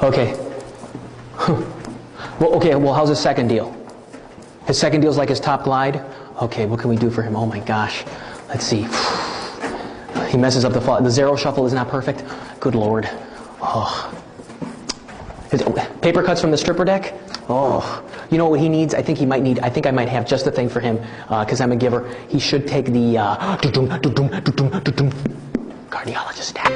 Okay. Well, how's his second deal? His second deal's like his top glide? Okay, what can we do for him? Oh my gosh. Let's see. He messes up the zero shuffle is not perfect. Good Lord. Oh. Paper cuts from the stripper deck? Oh. You know what he needs? I think I might have just the thing for him, because I'm a giver. He should take the Cardiologist deck.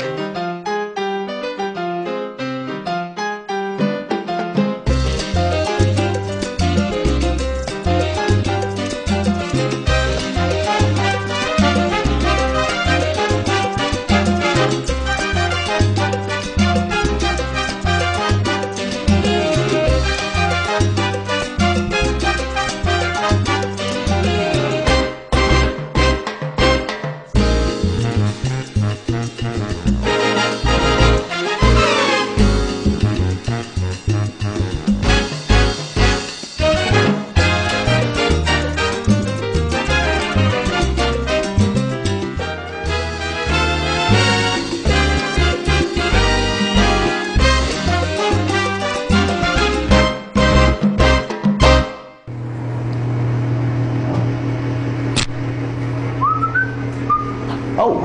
Oh,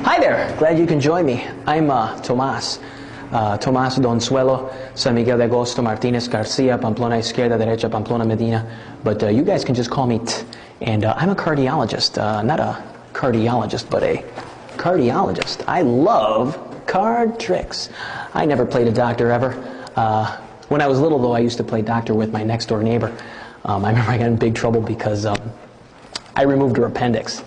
hi there. Glad you can join me. I'm Tomas. Tomas Donzuelo, San Miguel de Agosto, Martinez Garcia, Pamplona Izquierda, Derecha, Pamplona Medina. But you guys can just call me T. And I'm a cardiologist. Not a cardiologist, but a cardiologist. I love card tricks. I never played a doctor ever. When I was little, though, I used to play doctor with my next-door neighbor. I remember I got in big trouble because I removed her appendix.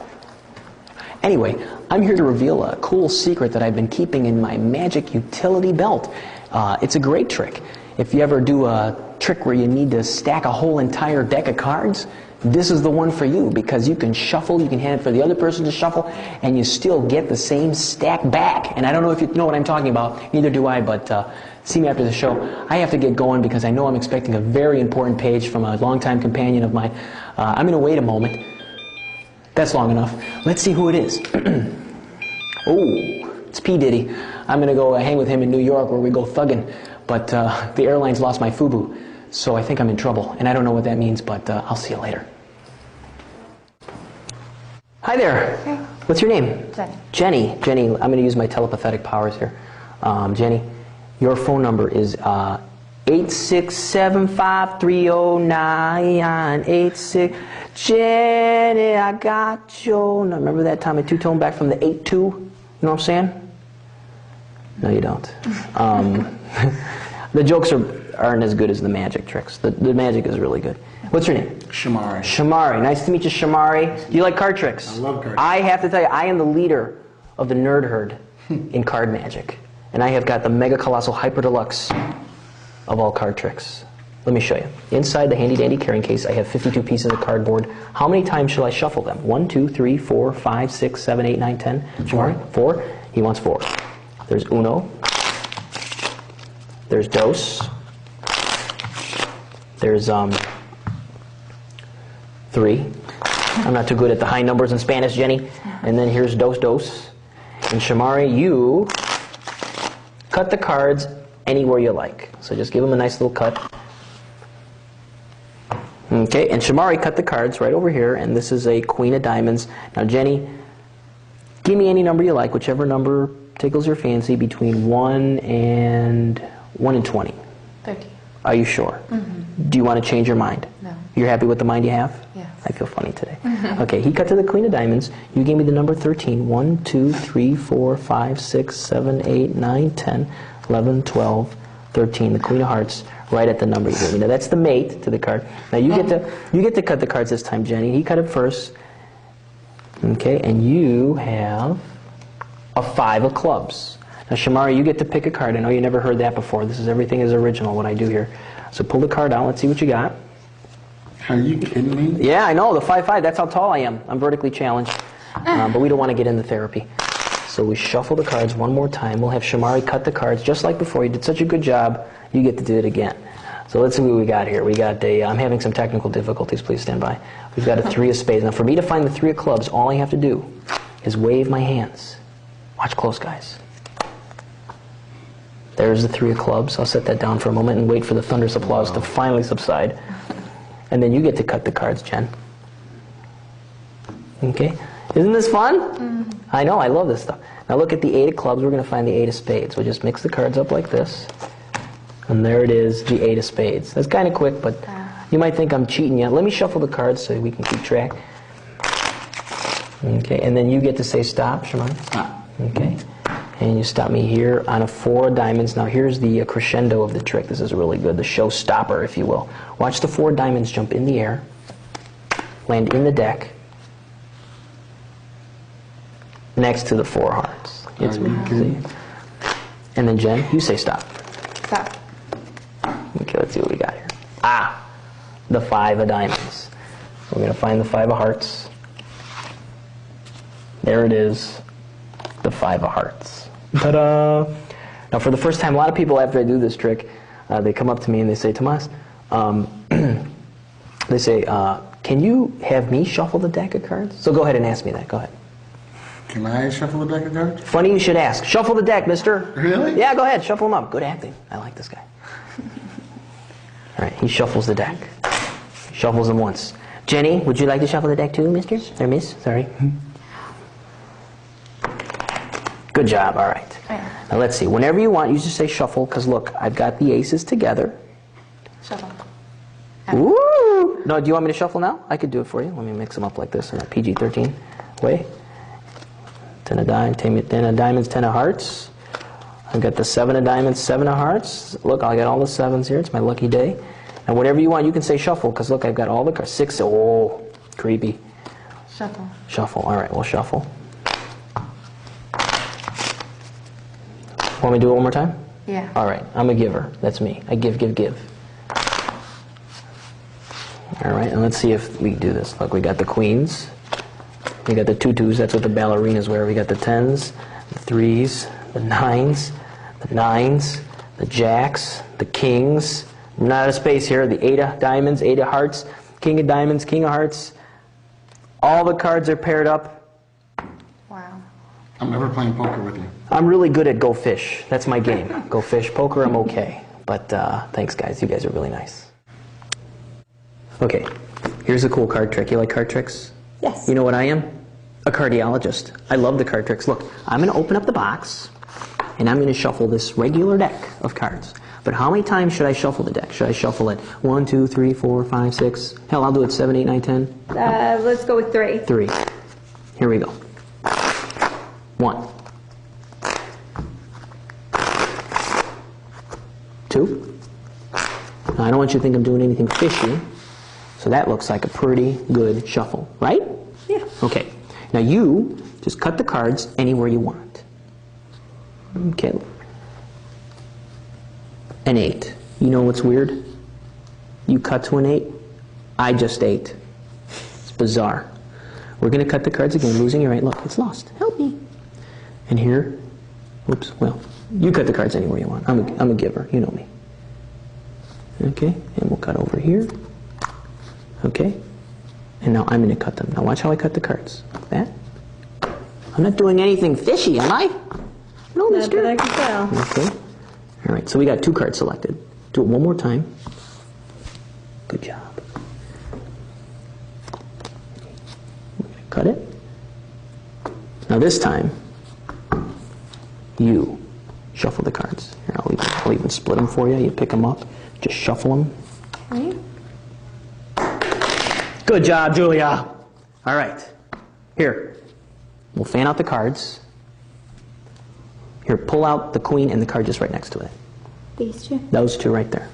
Anyway, I'm here to reveal a cool secret that I've been keeping in my magic utility belt. It's a great trick. If you ever do a trick where you need to stack a whole entire deck of cards, this is the one for you, because you can shuffle, you can hand it for the other person to shuffle, and you still get the same stack back. And I don't know if you know what I'm talking about, neither do I, but see me after the show. I have to get going because I know I'm expecting a very important page from a longtime companion of mine. I'm going to wait a moment. That's long enough. Let's see who it is. Oh, it's P. Diddy. I'm going to go hang with him in New York where we go thugging. But the airline's lost my FUBU, so I think I'm in trouble. And I don't know what that means, but I'll see you later. Hi there. Hey. What's your name? Jenny. Jenny, I'm going to use my telepathic powers here. Jenny, your phone number is 867530986. Jenny, I got your number. Remember that time I two-toned back from the 8-2? You know what I'm saying? No, you don't. The jokes aren't as good as the magic tricks. The magic is really good. What's your name? Shamari. Shamari. Nice to meet you, Shamari. Do you like card tricks? I love card tricks. I have to tell you, I am the leader of the nerd herd in card magic. And I have got the mega colossal hyper deluxe of all card tricks. Let me show you. Inside the handy dandy carrying case, I have 52 pieces of cardboard. How many times shall I shuffle them? 1, 2, 3, 4, 5, 6, 7, 8, 9, 10. Shamari? 4. He wants 4. There's uno. There's dos. There's 3. I'm not too good at the high numbers in Spanish, Jenny. And then here's dos, dos. And Shamari, you cut the cards anywhere you like. So just give him a nice little cut. Okay, and Shamari cut the cards right over here, and this is a queen of diamonds. Now, Jenny, give me any number you like, whichever number tickles your fancy, between 1 and 20. 30. Are you sure? Mm-hmm. Do you want to change your mind? No. You're happy with the mind you have? Yes. I feel funny today. Okay, he cut to the queen of diamonds. You gave me the number 13. 1, 2, 3, 4, 5, 6, 7, 8, 9, 10, 11, 12, 13. The queen of hearts. Right at the number you gave me. Now that's the mate to the card. Now you get to cut the cards this time, Jenny. He cut it first. Okay, and you have a 5 of clubs. Now Shamari, you get to pick a card. I know you never heard that before. Everything is original what I do here. So pull the card out. Let's see what you got. Are you kidding me? Yeah, I know, the 5-5. That's how tall I am. I'm vertically challenged. But we don't want to get into therapy. So we shuffle the cards one more time. We'll have Shamari cut the cards just like before. You did such a good job. You get to do it again. So let's see what we got here. We got I'm having some technical difficulties. Please stand by. We've got a 3 of spades. Now for me to find the 3 of clubs, all I have to do is wave my hands. Watch close, guys. There's the 3 of clubs. I'll set that down for a moment and wait for the thunderous applause to finally subside. And then you get to cut the cards, Jen. Okay? Isn't this fun? I know, I love this stuff. Now look at the 8 of clubs. We're going to find the 8 of spades. We'll just mix the cards up like this. And there it is, the 8 of spades. That's kind of quick, but you might think I'm cheating you. Let me shuffle the cards so we can keep track. Okay, and then you get to say stop, Shimon. Stop. Okay, and you stop me here on a 4 of diamonds. Now here's the crescendo of the trick. This is really good, the showstopper, if you will. Watch the 4 diamonds jump in the air, land in the deck, next to the 4 hearts. It's me. See? And then Jen, you say stop. Stop. Okay, let's see what we got here. Ah, the 5 of diamonds. We're going to find the 5 of hearts. There it is, the 5 of hearts. Ta-da! Now for the first time, a lot of people after I do this trick, they come up to me and they say, Tomas, they say, can you have me shuffle the deck of cards? So go ahead and ask me that, go ahead. Can I shuffle the deck of cards? Funny you should ask. Shuffle the deck, mister. Really? Yeah, go ahead, shuffle them up. Good acting. I like this guy. All right, he shuffles the deck. Shuffles them once. Jenny, would you like to shuffle the deck too, mister? Or miss? Sorry. Good job, all right. Now let's see. Whenever you want, you just say shuffle, because look, I've got the aces together. Shuffle. Woo! No, do you want me to shuffle now? I could do it for you. Let me mix them up like this in a PG-13 way. 10 of diamonds, 10 of hearts. I've got the 7 of diamonds, 7 of hearts. Look, I got all the 7s here. It's my lucky day. And whatever you want, you can say shuffle, because look, I've got all the cards. 6, oh, creepy. Shuffle. Shuffle, all right, we'll shuffle. Want me to do it one more time? Yeah. All right, I'm a giver. That's me. I give. All right, and let's see if we do this. Look, we got the queens. We got the tutus. That's what the ballerinas wear. We got the 10s, the 3s, the 9s, the jacks, the kings. I'm not out of space here. The 8 of diamonds, 8 of hearts, king of diamonds, king of hearts. All the cards are paired up. Wow. I'm never playing poker with you. I'm really good at Go Fish. That's my game. Go Fish. Poker, I'm okay. But thanks, guys. You guys are really nice. Okay, here's a cool card trick. You like card tricks? Yes. You know what I am? A cardiologist. I love the card tricks. Look, I'm going to open up the box, and I'm going to shuffle this regular deck of cards. But how many times should I shuffle the deck? Should I shuffle it 1, 2, 3, 4, 5, 6? Hell, I'll do it 7, 8, 9, 10. Let's go with 3. 3. Here we go. 1. 2. Now, I don't want you to think I'm doing anything fishy, so that looks like a pretty good shuffle, right? Yeah. Okay. Now you just cut the cards anywhere you want. Okay. An 8. You know what's weird? You cut to an 8. I just 8. It's bizarre. We're going to cut the cards again, losing your 8. Look, it's lost. Help me. And here, oops, well, you cut the cards anywhere you want. I'm a giver. You know me. Okay, and we'll cut over here. Okay, and now I'm going to cut them. Now watch how I cut the cards. Like that. I'm not doing anything fishy, am I? No, mister. Not that I can tell. Okay. All right, so we got 2 cards selected. Do it one more time. Good job. Cut it. Now this time, you shuffle the cards. Here, I'll even split them for you. You pick them up. Just shuffle them. Right. Good job, Julia. All right. Here, we'll fan out the cards. Here, pull out the queen and the card just right next to it. These 2. Those 2 right there.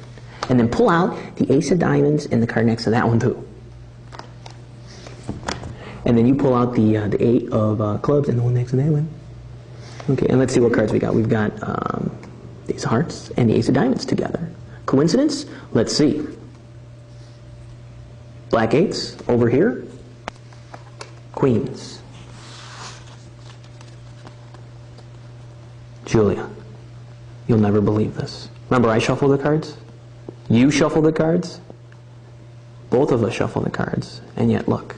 And then pull out the ace of diamonds and the card next to that one too. And then you pull out the 8 of clubs and the one next to that one. Okay, and let's see what cards we got. We've got the ace of hearts and the ace of diamonds together. Coincidence? Let's see. Black 8s over here. Queens. Julia, you'll never believe this. Remember, I shuffle the cards? You shuffle the cards? Both of us shuffle the cards. And yet, look.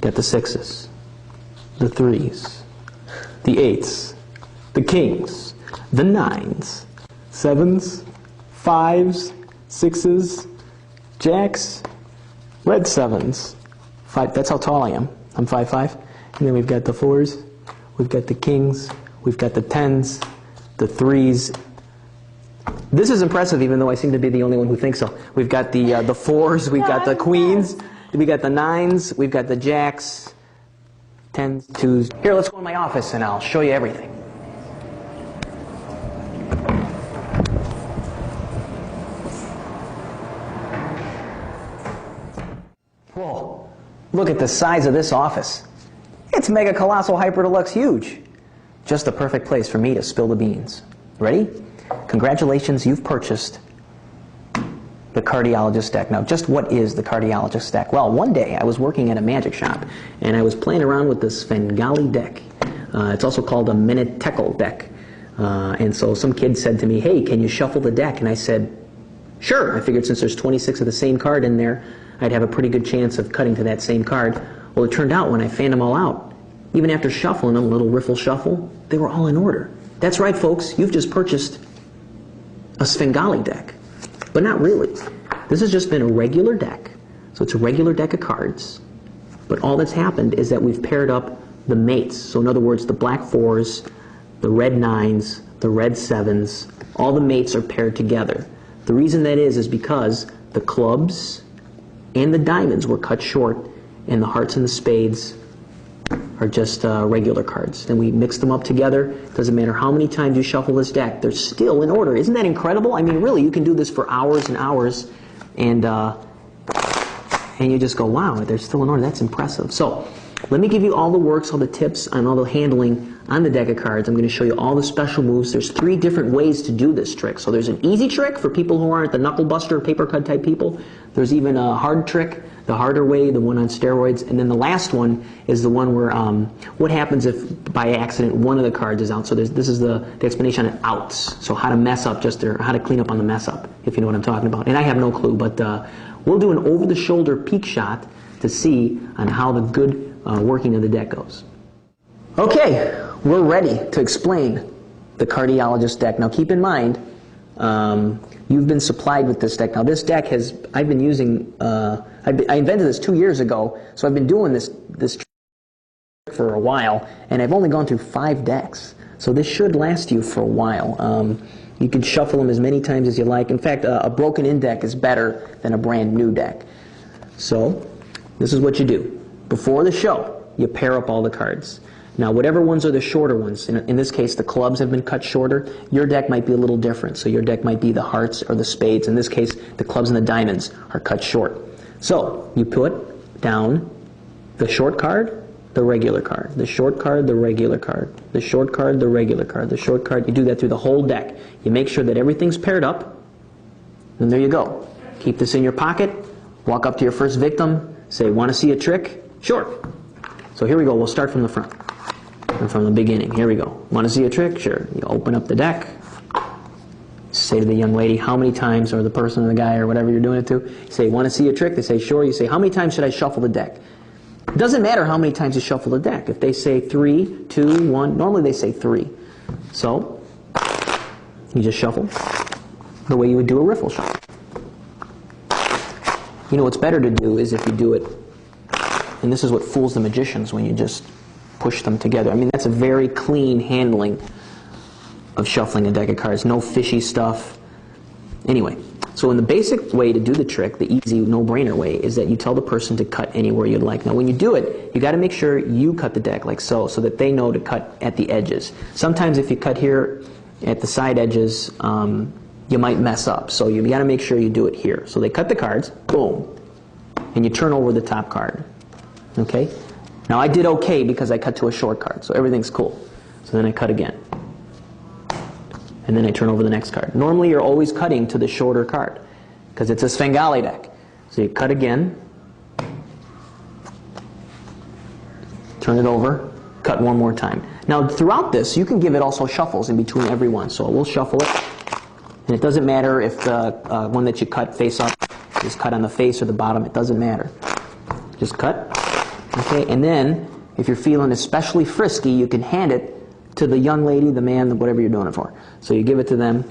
Got the 6s, the 3s, the 8s, the kings, the nines, sevens, fives, sixes, jacks, red sevens. That's how tall I am. I'm 5'5". And then we've got the fours, we've got the kings, we've got the tens, the threes. This is impressive, even though I seem to be the only one who thinks so. We've got the fours, we've got the queens, we got the nines, we've got the jacks, tens, twos. Here, let's go to my office and I'll show you everything. Whoa, look at the size of this office. It's mega colossal hyper deluxe huge. Just the perfect place for me to spill the beans. Ready? Congratulations, you've purchased the Cardiologist deck. Now, just what is the Cardiologist deck? Well, one day I was working at a magic shop and I was playing around with this Svengali deck. It's also called a Minitekel deck. And so some kid said to me, hey, can you shuffle the deck? And I said, sure. I figured since there's 26 of the same card in there, I'd have a pretty good chance of cutting to that same card. Well, it turned out when I fanned them all out, even after shuffling them, a little riffle shuffle, they were all in order. That's right, folks. You've just purchased a Svengali deck. But not really. This has just been a regular deck. So it's a regular deck of cards. But all that's happened is that we've paired up the mates. So in other words, the black fours, the red nines, the red sevens, all the mates are paired together. The reason that is because the clubs and the diamonds were cut short and the hearts and the spades are just regular cards. Then we mix them up together. Doesn't matter how many times you shuffle this deck, they're still in order. Isn't that incredible? I mean, really, you can do this for hours and hours, and you just go, wow, they're still in order. That's impressive. So let me give you all the works, all the tips, and all the handling on the deck of cards. I'm going to show you all the special moves. There's 3 different ways to do this trick. So there's an easy trick for people who aren't the knuckle buster, paper cut type people. There's even a hard trick, the harder way, the one on steroids. And then the last one is the one where what happens if by accident one of the cards is out. So this is the explanation on outs. So how to mess up how to clean up on the mess up, if you know what I'm talking about. And I have no clue, but we'll do an over-the-shoulder peek shot to see on how the good working of the deck goes. Okay, we're ready to explain the Cardiologist deck. Now keep in mind, you've been supplied with this deck. Now this deck I've been using, I invented this 2 years ago, so I've been doing this trick for a while, and I've only gone through 5 decks. So this should last you for a while. You can shuffle them as many times as you like. In fact, a broken-in deck is better than a brand new deck. So this is what you do. Before the show, you pair up all the cards. Now, whatever ones are the shorter ones, in this case, the clubs have been cut shorter, your deck might be a little different. So your deck might be the hearts or the spades. In this case, the clubs and the diamonds are cut short. So you put down the short card, the regular card, the short card, the regular card, the short card, the regular card, the short card. You do that through the whole deck. You make sure that everything's paired up, and there you go. Keep this in your pocket, walk up to your first victim, say, want to see a trick? Sure. So here we go. We'll start from the front. And from the beginning. Here we go. Want to see a trick? Sure. You open up the deck. Say to the young lady, how many times, or the person or the guy or whatever you're doing it to, you say, want to see a trick? They say, sure. You say, how many times should I shuffle the deck? It doesn't matter how many times you shuffle the deck. If they say 3, 2, 1, normally they say 3. So, you just shuffle the way you would do a riffle shuffle. You know what's better to do is if you do it, and this is what fools the magicians when you just push them together. I mean, that's a very clean handling of shuffling a deck of cards. No fishy stuff. Anyway, so in the basic way to do the trick, the easy, no-brainer way, is that you tell the person to cut anywhere you'd like. Now, when you do it, you got to make sure you cut the deck like so that they know to cut at the edges. Sometimes if you cut here at the side edges, you might mess up. So you got to make sure you do it here. So they cut the cards, boom, and you turn over the top card. Okay? Now I did okay because I cut to a short card, so everything's cool. So then I cut again. And then I turn over the next card. Normally you're always cutting to the shorter card because it's a Svengali deck. So you cut again, turn it over, cut one more time. Now throughout this, you can give it also shuffles in between every one. So we'll shuffle it. And it doesn't matter if the one that you cut face up is cut on the face or the bottom. It doesn't matter. Just cut. Okay, and then if you're feeling especially frisky, you can hand it to the young lady, the man, whatever you're doing it for. So you give it to them.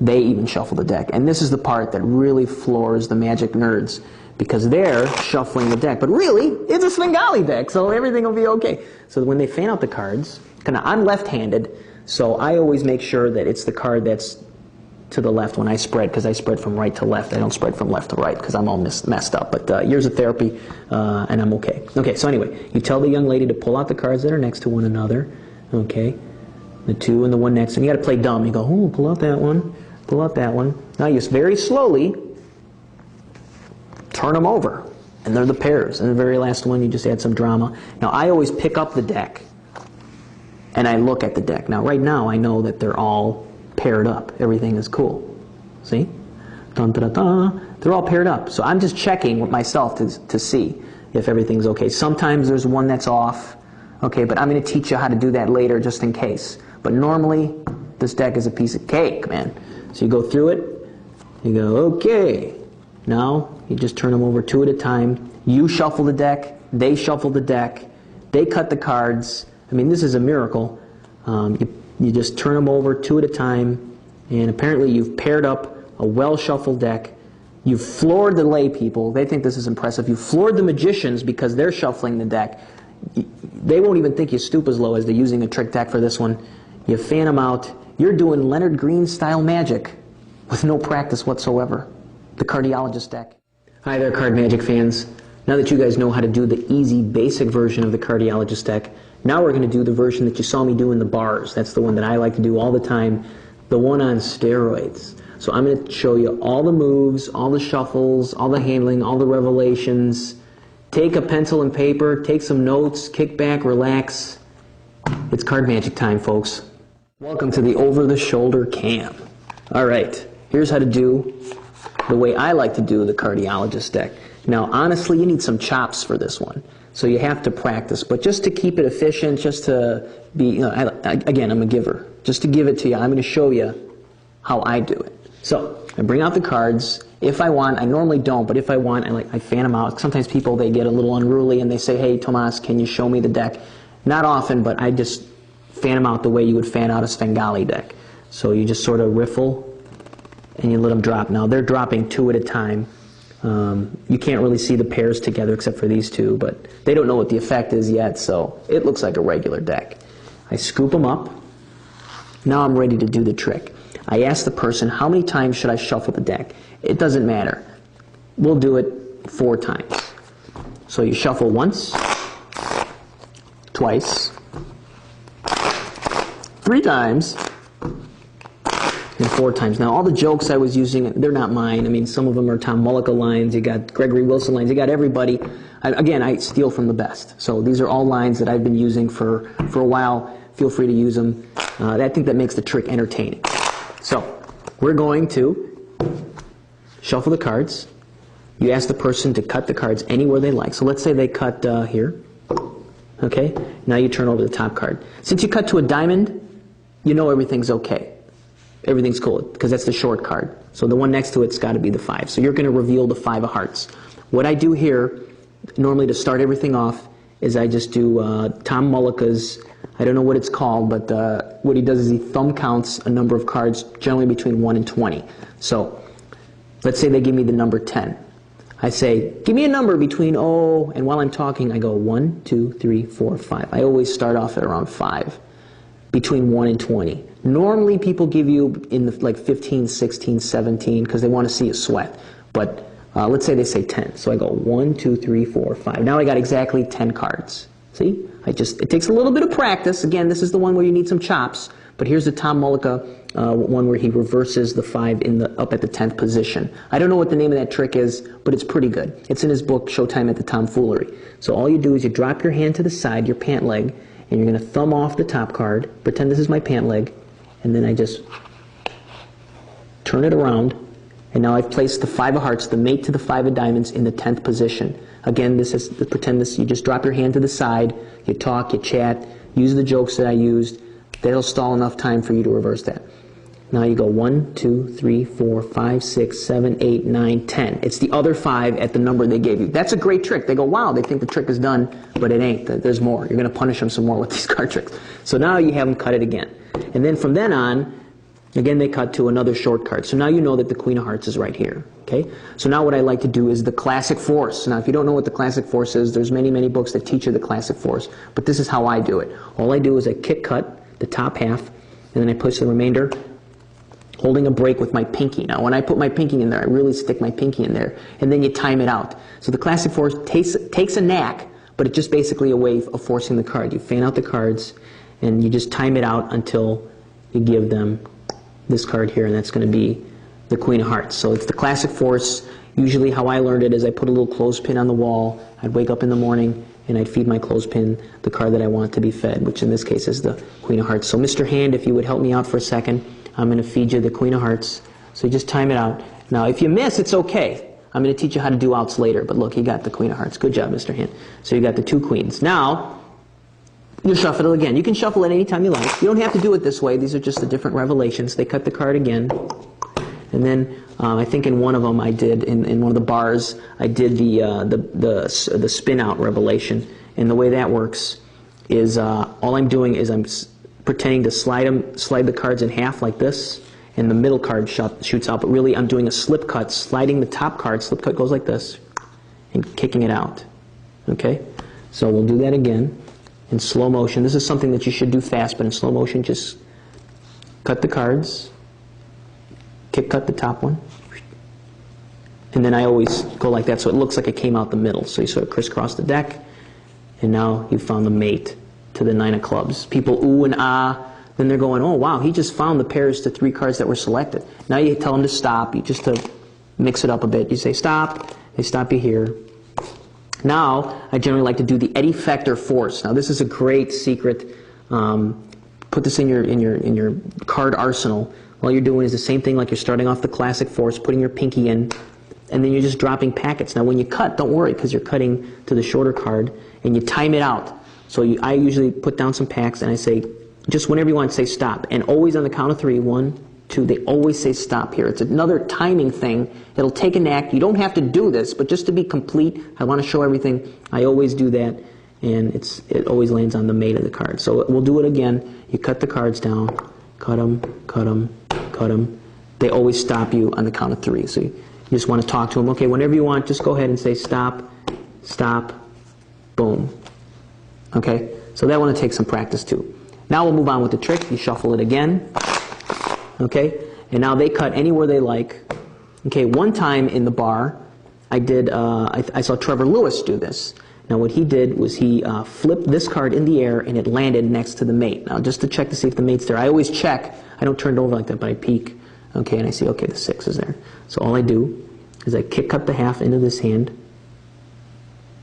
They even shuffle the deck. And this is the part that really floors the Magic nerds, because they're shuffling the deck. But really, it's a Svengali deck, so everything will be okay. So when they fan out the cards, I'm left-handed, so I always make sure that it's the card that's to the left when I spread, because I spread from right to left. I don't spread from left to right because I'm all messed up. But years of therapy, and I'm okay. Okay, so anyway, you tell the young lady to pull out the cards that are next to one another. Okay, the two and the one next, and you got to play dumb. You go, oh, pull out that one, pull out that one. Now you just very slowly turn them over, and they're the pairs. And the very last one, you just add some drama. Now I always pick up the deck, and I look at the deck. Now right now I know that they're all paired up. Everything is cool. See? Dun, da, da, da. They're all paired up. So I'm just checking with myself to see if everything's okay. Sometimes there's one that's off. Okay, but I'm going to teach you how to do that later just in case. But normally, this deck is a piece of cake, man. So you go through it. You go, okay. Now, you just turn them over two at a time. You shuffle the deck. They shuffle the deck. They cut the cards. I mean, this is a miracle. You just turn them over two at a time, and apparently you've paired up a well-shuffled deck. You've floored the lay people. They think this is impressive. You've floored the magicians because they're shuffling the deck. They won't even think you stoop as low as they're using a trick deck for this one. You fan them out. You're doing Leonard Green-style magic with no practice whatsoever. The Cardiologist deck. Hi there, Card Magic fans. Now that you guys know how to do the easy, basic version of the Cardiologist deck, now we're going to do the version that you saw me do in the bars. That's the one that I like to do all the time, the one on steroids. So I'm going to show you all the moves, all the shuffles, all the handling, all the revelations. Take a pencil and paper, take some notes, kick back, relax. It's Card Magic time, folks. Welcome to the over-the-shoulder cam. All right, here's how to do the way I like to do the Cardiologist deck. Now, honestly, you need some chops for this one. So you have to practice, but just to keep it efficient, just to be, again, I'm a giver. Just to give it to you, I'm going to show you how I do it. So I bring out the cards. If I want, I normally don't, but if I want, I fan them out. Sometimes people, they get a little unruly and they say, hey, Tomas, can you show me the deck? Not often, but I just fan them out the way you would fan out a Svengali deck. So you just sort of riffle and you let them drop. Now they're dropping two at a time. You can't really see the pairs together except for these two, but they don't know what the effect is yet, so it looks like a regular deck. I scoop them up. Now I'm ready to do the trick. I ask the person, how many times should I shuffle the deck? It doesn't matter. We'll do it 4 times. So you shuffle once, twice, 3 times, and 4 times. Now, all the jokes I was using, they're not mine. I mean, some of them are Tom Mullica lines. You got Gregory Wilson lines. You got everybody. Again, I steal from the best. So these are all lines that I've been using for a while. Feel free to use them. I think that makes the trick entertaining. So we're going to shuffle the cards. You ask the person to cut the cards anywhere they like. So let's say they cut here. Okay? Now you turn over the top card. Since you cut to a diamond, you know everything's okay. Everything's cool, because that's the short card. So the one next to it's got to be the 5. So you're going to reveal the 5 of hearts. What I do here, normally to start everything off, is I just do Tom Mullica's, I don't know what it's called, but what he does is he thumb counts a number of cards, generally between 1 and 20. So let's say they give me the number 10. I say, give me a number between, and while I'm talking, I go 1, 2, 3, 4, 5. I always start off at around 5, between 1 and 20. Normally people give you in the, like 15, 16, 17, because they want to see you sweat. But let's say they say 10. So I go 1, 2, 3, 4, 5. Now I got exactly 10 cards. See? It takes a little bit of practice. Again, this is the one where you need some chops. But here's the Tom Mullica one where he reverses the 5 up at the 10th position. I don't know what the name of that trick is, but it's pretty good. It's in his book, Showtime at the Tomfoolery. So all you do is you drop your hand to the side, your pant leg, and you're going to thumb off the top card. Pretend this is my pant leg. And then I just turn it around. And now I've placed the 5 of hearts, the mate to the 5 of diamonds, in the 10th position. Again, pretend this, you just drop your hand to the side, you talk, you chat, use the jokes that I used. That'll stall enough time for you to reverse that. Now you go 1, 2, 3, 4, 5, 6, 7, 8, 9, 10. It's the other 5 at the number they gave you. That's a great trick. They go, wow, they think the trick is done, but it ain't. There's more. You're going to punish them some more with these card tricks. So now you have them cut it again. And then from then on, again, they cut to another short card. So now you know that the Queen of Hearts is right here. Okay? So now what I like to do is the classic force. Now if you don't know what the classic force is, there's many, many books that teach you the classic force. But this is how I do it. All I do is I kick cut the top half, and then I push the remainder, holding a break with my pinky. Now when I put my pinky in there, I really stick my pinky in there, and then you time it out. So the classic force takes a knack, but it's just basically a way of forcing the card. You fan out the cards, and you just time it out until you give them this card here, and that's going to be the Queen of Hearts. So it's the classic force. Usually how I learned it is I put a little clothespin on the wall. I'd wake up in the morning, and I'd feed my clothespin the card that I want to be fed, which in this case is the Queen of Hearts. So Mr. Hand, if you would help me out for a second, I'm going to feed you the Queen of Hearts. So you just time it out. Now, if you miss, it's okay. I'm going to teach you how to do outs later. But look, you got the Queen of Hearts. Good job, Mr. Hand. So you got the 2 queens. Now, you shuffle it again. You can shuffle it any time you like. You don't have to do it this way. These are just the different revelations. They cut the card again. And then I think in one of them I did, in one of the bars, I did the spin out revelation. And the way that works is all I'm doing is I'm pretending to slide the cards in half like this, and the middle card shoots out, but really I'm doing a slip cut, sliding the top card. Slip cut goes like this, and kicking it out. Okay? So we'll do that again in slow motion. This is something that you should do fast, but in slow motion, just cut the cards, cut the top one, and then I always go like that so it looks like it came out the middle. So you sort of crisscross the deck, and now you found the mate to the 9 of clubs. People ooh and ah, then they're going, oh wow, he just found the pairs to 3 cards that were selected. Now you tell them to stop, you just to mix it up a bit. You say stop, they stop you here. Now, I generally like to do the eddy factor force. Now this is a great secret. Put this in your card arsenal. All you're doing is the same thing like you're starting off the classic force, putting your pinky in, and then you're just dropping packets. Now when you cut, don't worry, because you're cutting to the shorter card, and you time it out. So I usually put down some packs, and I say, just whenever you want, say stop. And always on the count of 3, 1, 2, they always say stop here. It's another timing thing. It'll take an act. You don't have to do this, but just to be complete, I want to show everything. I always do that, and it always lands on the mate of the card. So we'll do it again. You cut the cards down, cut them, cut them, cut them. They always stop you on the count of 3. So you just want to talk to them. Okay, whenever you want, just go ahead and say stop, stop, boom. Okay, so that one will take some practice too. Now we'll move on with the trick. You shuffle it again. Okay, and now they cut anywhere they like. Okay, one time in the bar, I saw Trevor Lewis do this. Now what he did was he flipped this card in the air and it landed next to the mate. Now just to check to see if the mate's there. I always check. I don't turn it over like that, but I peek. Okay, and I see, okay, the 6 is there. So all I do is I cut the half into this hand.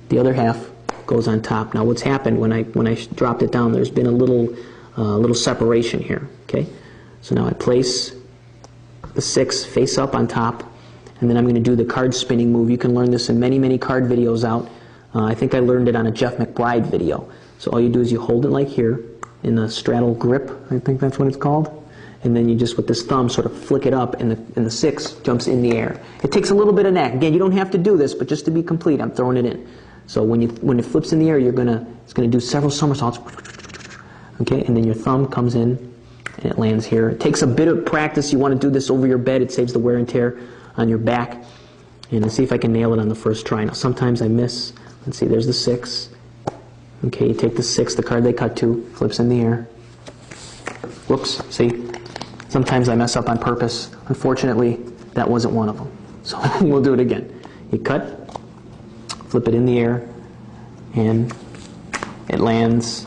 The other half goes on top. Now what's happened when I dropped it down, there's been a little separation here. Okay, so now I place the 6 face up on top, and then I'm going to do the card spinning move. You can learn this in many, many card videos out. I think I learned it on a Jeff McBride video. So all you do is you hold it like here in the straddle grip, I think that's what it's called, and then you just with this thumb sort of flick it up, and the 6 jumps in the air. It takes a little bit of knack. Again, you don't have to do this, but just to be complete, I'm throwing it in. So when it flips in the air, it's gonna do several somersaults. Okay, and then your thumb comes in and it lands here. It takes a bit of practice. You want to do this over your bed. It saves the wear and tear on your back. And let's see if I can nail it on the first try. Now sometimes I miss. Let's see, there's the 6. Okay, you take the 6, the card they cut to, flips in the air. Whoops, see? Sometimes I mess up on purpose. Unfortunately, that wasn't one of them. So we'll do it again. You cut, flip it in the air, and it lands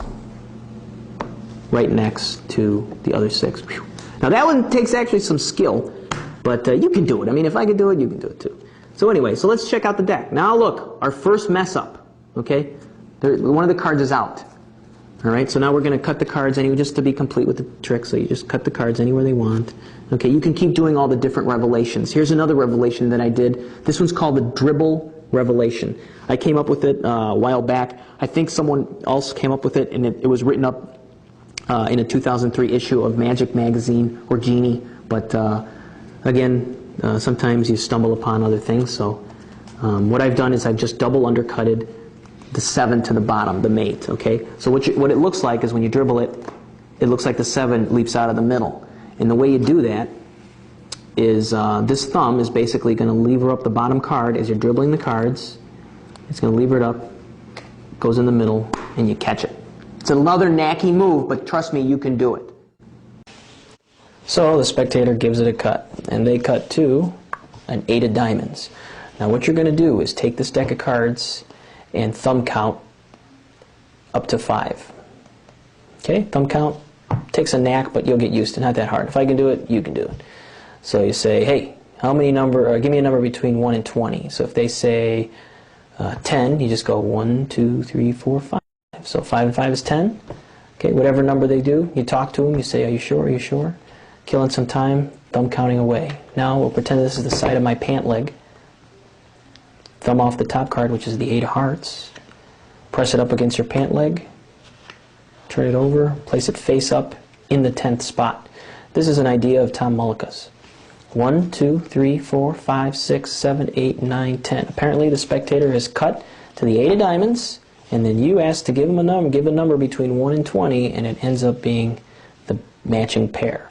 right next to the other 6. Whew. Now that one takes actually some skill, but you can do it. I mean, if I could do it, you can do it too. So anyway, so let's check out the deck. Now look, our first mess up, okay? One of the cards is out. All right, so now we're going to cut the cards anyway, just to be complete with the trick. So you just cut the cards anywhere they want. Okay, you can keep doing all the different revelations. Here's another revelation that I did. This one's called the dribble revelation. I came up with it a while back. I think someone else came up with it, and it was written up in a 2003 issue of Magic Magazine, or Genie, But again, sometimes you stumble upon other things. So what I've done is I've just double undercutted the 7 to the bottom, the mate. Okay. So what it looks like is when you dribble it, it looks like the 7 leaps out of the middle. And the way you do that is this thumb is basically going to lever up the bottom card as you're dribbling the cards. It's going to lever it up, goes in the middle, and you catch it. It's another knacky move, but trust me, you can do it. So the spectator gives it a cut, and they cut to an 8 of diamonds. Now what you're going to do is take this deck of cards and thumb count up to 5. Okay, thumb count takes a knack, but you'll get used to it. Not that hard. If I can do it, you can do it. So you say, hey, give me a number between 1 and 20. So if they say 10, you just go 1, 2, 3, 4, 5. So 5 and 5 is 10. Okay, whatever number they do, you talk to them, you say, are you sure, are you sure? Killing some time, thumb counting away. Now we'll pretend this is the side of my pant leg. Thumb off the top card, which is the 8 of hearts. Press it up against your pant leg. Turn it over, place it face up in the 10th spot. This is an idea of Tom Mullica's. 1, 2, 3, 4, 5, 6, 7, 8, 9, 10. Apparently the spectator has cut to the 8 of diamonds, and then you ask to give him a number, give a number between 1 and 20, and it ends up being the matching pair.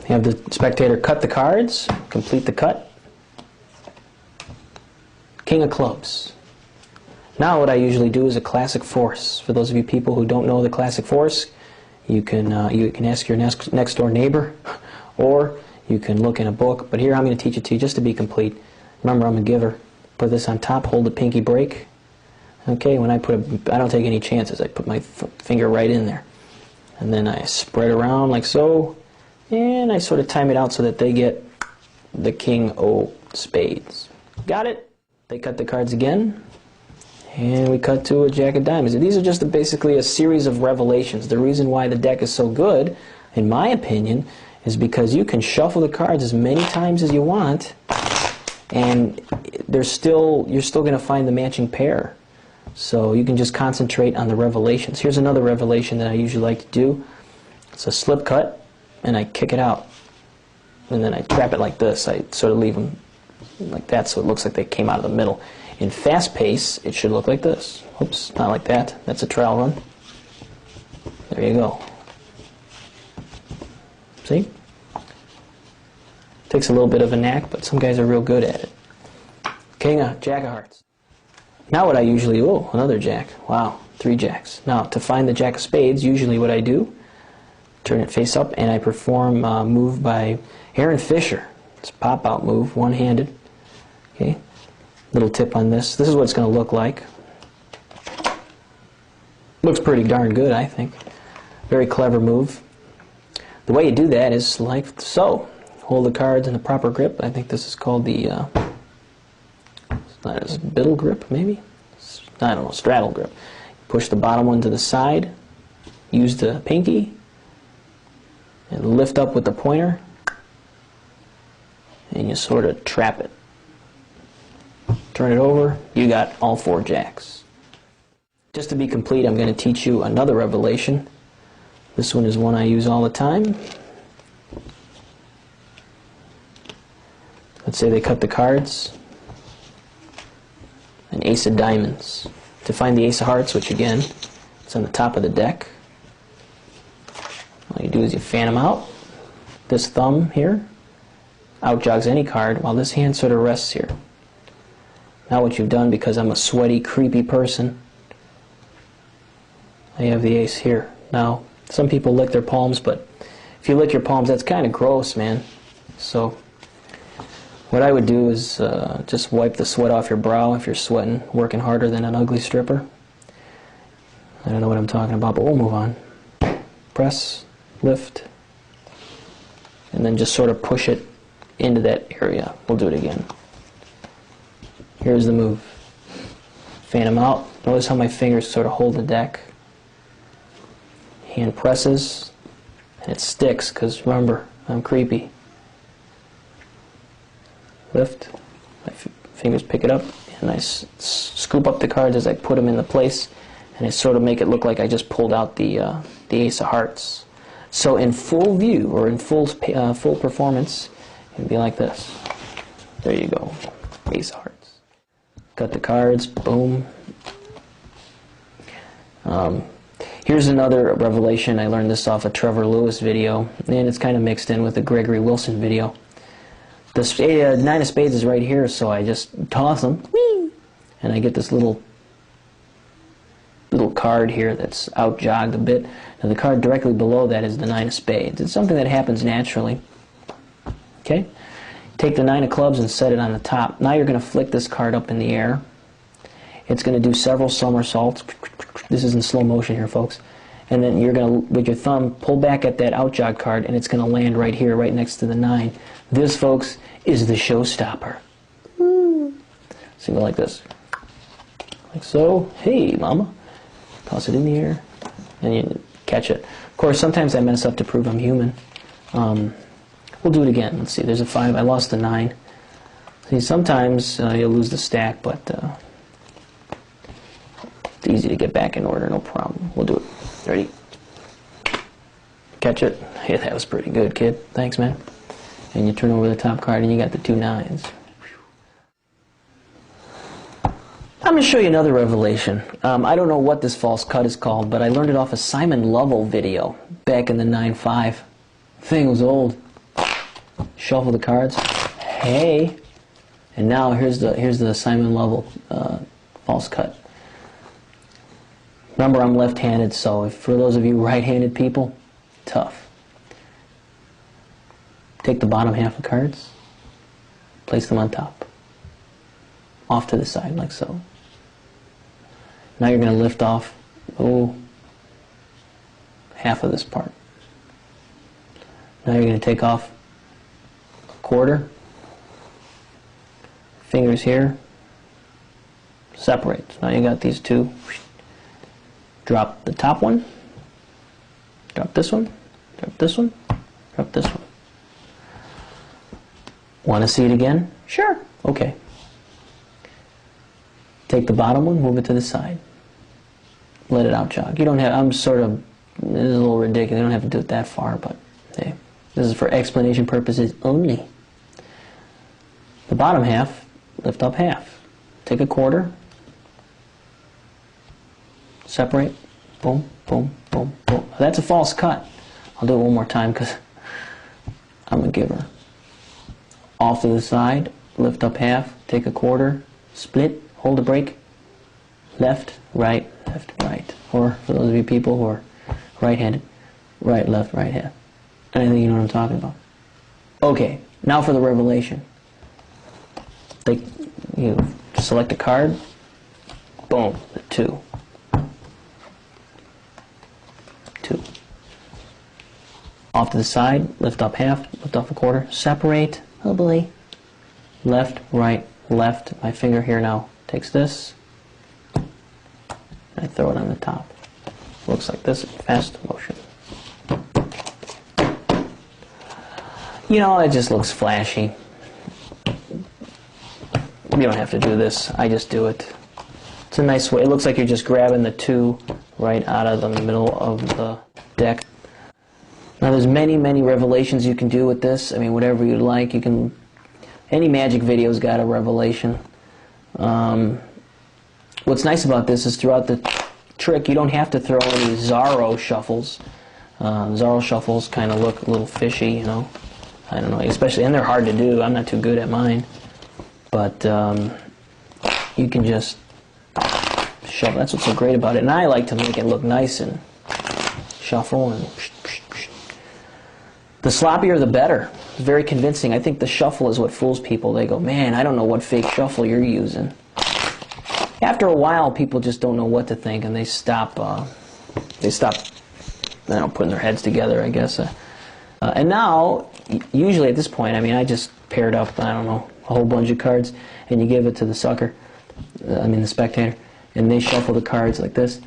Have the spectator cut the cards, complete the cut. King of clubs. Now what I usually do is a classic force. For those of you people who don't know the classic force, you can ask your next door neighbor, or you can look in a book. But here I'm going to teach it to you just to be complete. Remember, I'm a giver. Put this on top, hold the pinky break. Okay, when I don't take any chances. I put my finger right in there. And then I spread around like so, and I sort of time it out so that they get the king o' spades. Got it? They cut the cards again. And we cut to a jack of diamonds. These are just basically a series of revelations. The reason why the deck is so good, in my opinion, is because you can shuffle the cards as many times as you want, and you're still going to find the matching pair. So you can just concentrate on the revelations. Here's another revelation that I usually like to do. It's a slip cut, and I kick it out. And then I trap it like this. I sort of leave them like that so it looks like they came out of the middle. In fast pace, it should look like this. Oops, not like that. That's a trial run. There you go. See? Takes a little bit of a knack, but some guys are real good at it. Jack of hearts. Now what I usually do, oh, another jack. Wow, 3 jacks. Now, to find the jack of spades, usually what I do, turn it face up, and I perform a move by Aaron Fisher. It's a pop-out move, one-handed. Okay. Little tip on this. This is what it's going to look like. Looks pretty darn good, I think. Very clever move. The way you do that is like so. Hold the cards in the proper grip. I think this is called the biddle grip, maybe? I don't know, straddle grip. Push the bottom one to the side. Use the pinky. And lift up with the pointer. And you sort of trap it. Turn it over, you got all 4 jacks. Just to be complete, I'm going to teach you another revelation. This one is one I use all the time. Let's say they cut the cards. An ace of diamonds. To find the ace of hearts, which again, it's on the top of the deck. All you do is you fan them out. This thumb here outjogs any card, while this hand sort of rests here. Now what you've done, because I'm a sweaty, creepy person, I have the ace here. Now, some people lick their palms, but if you lick your palms, that's kind of gross, man. So, what I would do is just wipe the sweat off your brow if you're sweating, working harder than an ugly stripper. I don't know what I'm talking about, but we'll move on. Press, lift, and then just sort of push it into that area. We'll do it again. Here's the move. Fan them out. Notice how my fingers sort of hold the deck. Hand presses, and it sticks, because remember, I'm creepy. Lift. My fingers pick it up, and I scoop up the cards as I put them in the place, and I sort of make it look like I just pulled out the ace of hearts. So in full view, or in full performance, it'd be like this. There you go. Ace of hearts. Cut the cards. Boom. Here's another revelation. I learned this off a Trevor Lewis video, and it's kind of mixed in with the Gregory Wilson video. The nine of spades is right here, so I just toss them, whee, and I get this little card here that's out jogged a bit. Now the card directly below that is the nine of spades. It's something that happens naturally. Okay? Take the nine of clubs and set it on the top. Now you're going to flick this card up in the air. It's going to do several somersaults. This is in slow motion here, folks. And then you're going to, with your thumb, pull back at that out jog card, and it's going to land right here, right next to the 9. This, folks, is the showstopper. So you go like this. Like so. Hey, mama. Toss it in the air, and you catch it. Of course, sometimes I mess up to prove I'm human. We'll do it again. Let's see. There's a 5. I lost the 9. See, sometimes you'll lose the stack, but it's easy to get back in order, no problem. We'll do it. Ready? Catch it. Yeah, that was pretty good, kid. Thanks, man. And you turn over the top card, and you got the 2 9s. I'm going to show you another revelation. I don't know what this false cut is called, but I learned it off a Simon Lovell video back in the 9-5. Thing was old. Shuffle the cards. Hey. And now here's the Simon Lovell false cut. Remember, I'm left-handed, so for those of you right-handed people, tough. Take the bottom half of cards, place them on top, off to the side like so. Now you're going to lift off, half of this part. Now you're going to take off a quarter, fingers here, separate. Now you got these 2. Drop the top one, drop this one, drop this one, drop this one. Want to see it again? Sure. Okay. Take the bottom one, move it to the side. Let it out jog. You don't have, this is a little ridiculous. You don't have to do it that far, but hey, this is for explanation purposes only. The bottom half, lift up half. Take a quarter. Separate, boom, boom, boom, boom. That's a false cut. I'll do it one more time because I'm a giver. Off to the side, lift up half, take a quarter, split, hold a break, left, right, or for those of you people who are right-handed, right, left, right half. I think you know what I'm talking about. Okay, now for the revelation. You select a card, boom, the 2. 2. Off to the side, lift up half, lift off a quarter, separate, oh boy, left, right, left. My finger here now takes this, and I throw it on the top. Looks like this in fast motion. You know, it just looks flashy. You don't have to do this, I just do it. It's a nice way. It looks like you're just grabbing the 2 right out of the middle of the deck. Now there's many, many revelations you can do with this. I mean, whatever you'd like. You can. Any magic video's got a revelation. What's nice about this is throughout the trick, you don't have to throw any Zorro shuffles. Zorro shuffles kind of look a little fishy, you know. I don't know, especially, and they're hard to do. I'm not too good at mine. But you can just shuffle. That's what's so great about it. And I like to make it look nice and shuffle. And the sloppier the better. It's very convincing. I think the shuffle is what fools people. They go, man, I don't know what fake shuffle you're using. After a while, people just don't know what to think, and they stop putting their heads together, I guess. And now, usually at this point, I mean, I just paired up, I don't know, a whole bunch of cards, and you give it to the sucker, the spectator, and they shuffle the cards like this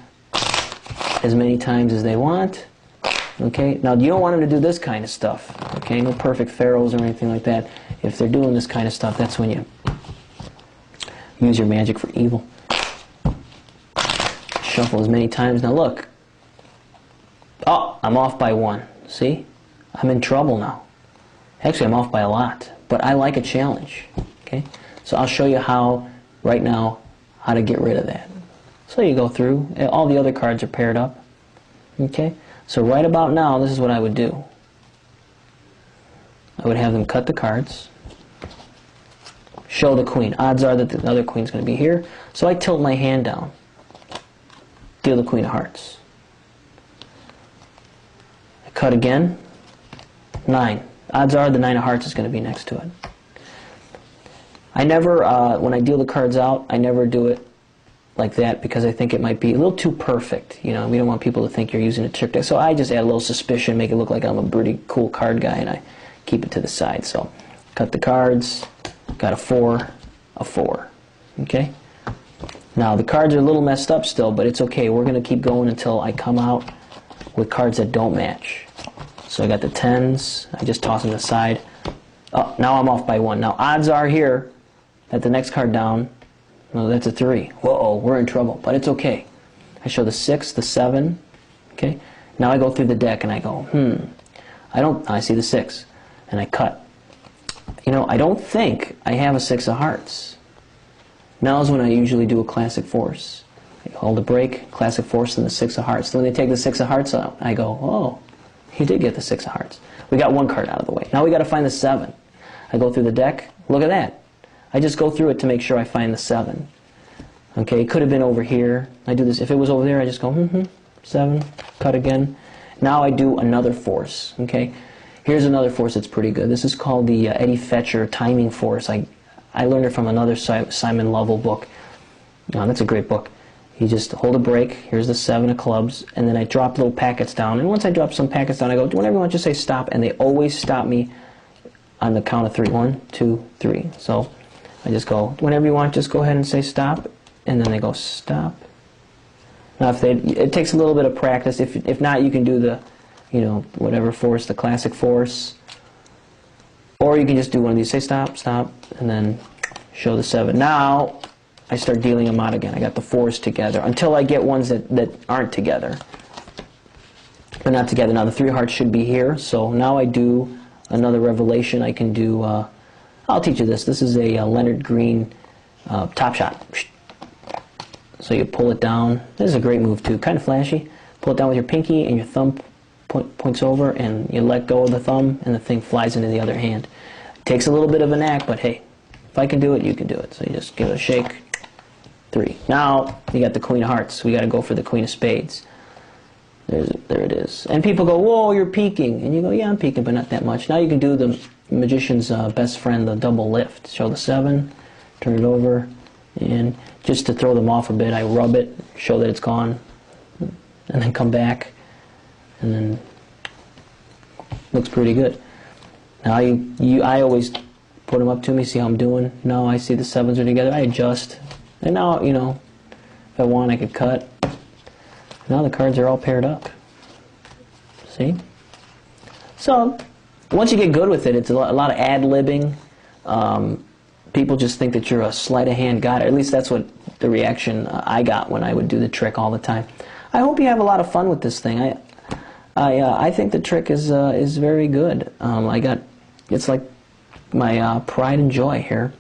as many times as they want. Okay, now you don't want them to do this kind of stuff. Okay, no perfect pharaohs or anything like that. If they're doing this kind of stuff, that's when you use your magic for evil. Shuffle as many times. Now look. Oh, I'm off by 1. See? I'm in trouble now. Actually, I'm off by a lot, but I like a challenge. Okay? So I'll show you how, right now, how to get rid of that. So you go through. All the other cards are paired up. Okay? So right about now, this is what I would do. I would have them cut the cards. Show the queen. Odds are that the other queen's going to be here. So I tilt my hand down. Deal the queen of hearts. I cut again. 9. Odds are the 9 of hearts is going to be next to it. I never, when I deal the cards out, I never do it like that because I think it might be a little too perfect. You know, we don't want people to think you're using a trick deck. So I just add a little suspicion, make it look like I'm a pretty cool card guy, and I keep it to the side. So cut the cards. Got a 4, a 4. Okay? Now, the cards are a little messed up still, but it's okay. We're going to keep going until I come out with cards that don't match. So I got the 10s. I just toss them aside. Oh, now I'm off by 1. Now, odds are here that the next card down, no, that's a 3. Whoa, we're in trouble, but it's okay. I show the 6, the 7. Okay? Now I go through the deck and I go, I see the 6. And I cut. You know, I don't think I have a 6 of hearts. Now is when I usually do a classic force. I hold a break, classic force, and the 6 of hearts. So when they take the 6 of hearts out, I go, oh, he did get the 6 of hearts. We got one card out of the way. Now we got to find the 7. I go through the deck. Look at that. I just go through it to make sure I find the 7. Okay, it could have been over here. I do this. If it was over there, I just go, 7, cut again. Now I do another force. Okay. Here's another force that's pretty good. This is called the Eddie Fetcher timing force. I learned it from another Simon Lovell book. That's a great book. You just hold a break. Here's the 7 of clubs, and then I drop little packets down. And once I drop some packets down, I go, whenever you want, just say stop. And they always stop me on the count of 3. 1, 2, 3. So I just go, whenever you want, just go ahead and say stop. And then they go stop. Now, it takes a little bit of practice. If not, you can do the, whatever force, the classic force. Or you can just do one of these. Say stop, stop, and then show the 7. Now, I start dealing them out again. I got the 4s together until I get ones that aren't together. They're not together. Now, the 3 hearts should be here. So now I do another revelation. I can do, I'll teach you this. This is a Leonard Green top shot. So you pull it down. This is a great move, too. Kind of flashy. Pull it down with your pinky and your thumb points over, and you let go of the thumb, and the thing flies into the other hand. It takes a little bit of a knack, but hey, if I can do it, you can do it. So you just give it a shake. 3. Now, you got the Queen of Hearts. We got to go for the Queen of Spades. There it is. And people go, whoa, you're peeking. And you go, yeah, I'm peeking, but not that much. Now you can do the magician's best friend, the double lift. Show the 7, turn it over, and just to throw them off a bit, I rub it, show that it's gone, and then come back. And then looks pretty good. Now I always put them up to me, see how I'm doing. Now I see the 7s are together. I adjust, and now if I want, I could cut. Now the cards are all paired up. See? So once you get good with it, it's a lot of ad-libbing. People just think that you're a sleight of hand guy. At least that's what the reaction I got when I would do the trick all the time. I hope you have a lot of fun with this thing. I think the trick is very good. It's like my pride and joy here.